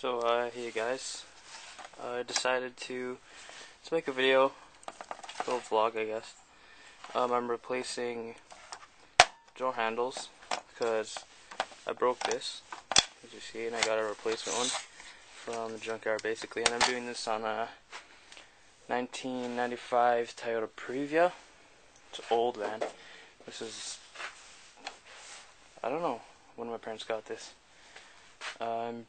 Hey guys, I decided to make a video, a little vlog I guess. I'm replacing door handles because I broke this, as you see, and I got a replacement one from the junkyard basically, and I'm doing this on a 1995 Toyota Previa. It's old, man. This is, I don't know when my parents got this. I'm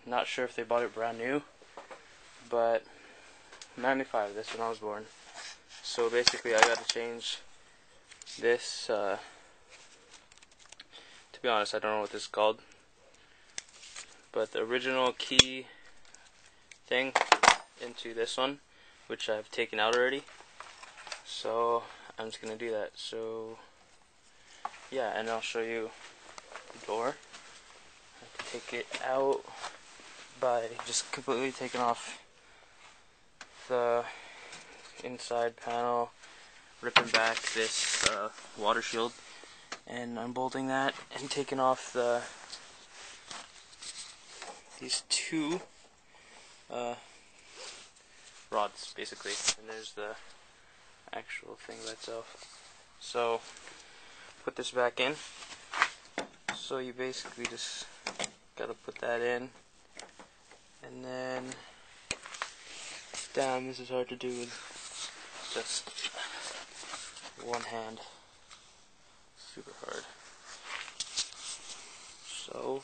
not sure if they bought it brand new, but 95, that's when I was born. So basically I got to change this, to be honest I don't know what this is called, but the original key thing into this one, which I've taken out already. So I'm just going to do that. So yeah, and I'll show you the door. I can take it out by just completely taking off the inside panel, ripping back this water shield and unbolting that, and taking off these two rods basically, and there's the actual thing by itself. So put this back in. So you basically just gotta put that in, and then damn, this is hard to do with just one hand. Super hard. So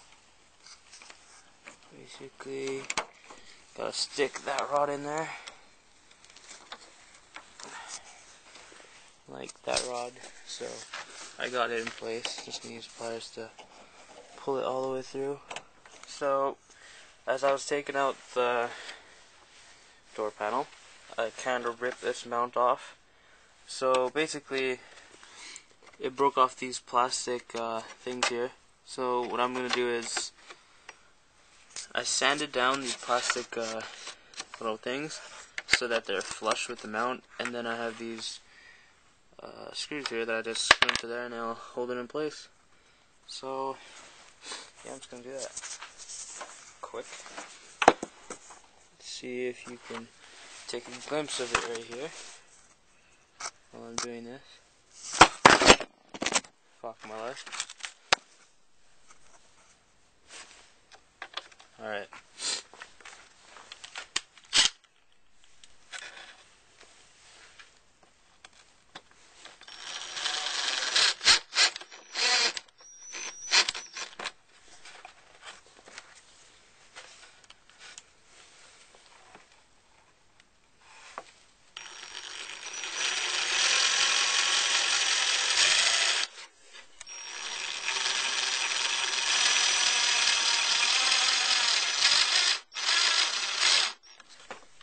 basically gotta stick that rod in there, like that rod. So I got it in place, just need pliers to pull it all the way through. So as I was taking out the door panel, I kind of ripped this mount off. So basically it broke off these plastic things here. So what I'm going to do is I sanded down these plastic little things so that they're flush with the mount, and then I have these screws here that I just screw into there and I'll hold it in place. So yeah, I'm just going to do that quick. See if you can take a glimpse of it right here while I'm doing this. Fuck my life. Alright.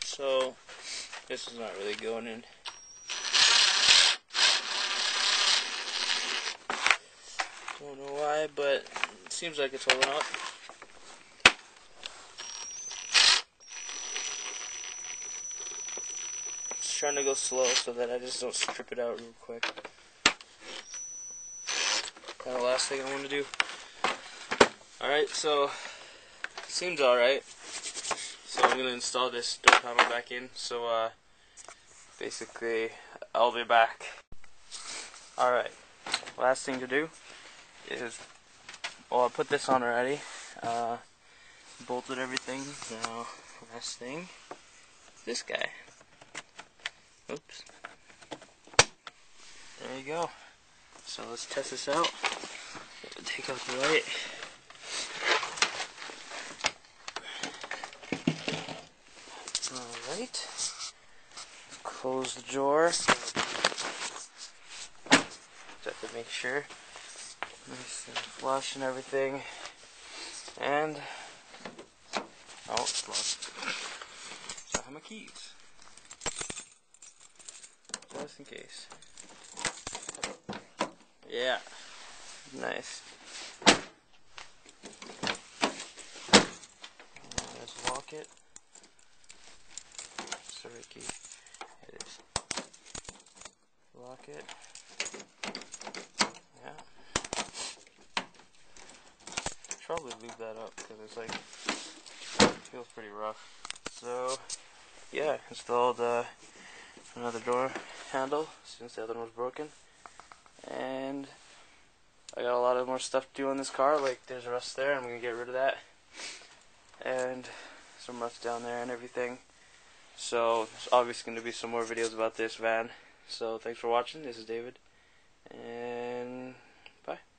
So this is not really going in. Don't know why, but it seems like it's holding up. Just trying to go slow so that I just don't strip it out real quick. Kind of the last thing I want to do. Alright, so seems alright. So I'm going to install this door panel back in. So basically I'll be back. Alright, last thing to do is, well, I put this on already, bolted everything. Now last thing, this guy. Oops. There you go. So let's test this out. Take out the light. Alright. Close the drawer. Just have to make sure. Nice and flush and everything. And oh, it's locked. So I have my keys. Just in case. Yeah. Nice. Let's lock it. Sorry, key. It is. Lock it. Yeah. Probably leave that up because it's like pretty rough. So yeah, installed another door handle since the other one was broken, and I got a lot of more stuff to do on this car. Like there's rust there, I'm gonna get rid of that, and some rust down there and everything. So there's obviously going to be some more videos about this van. So thanks for watching. This is David, and bye.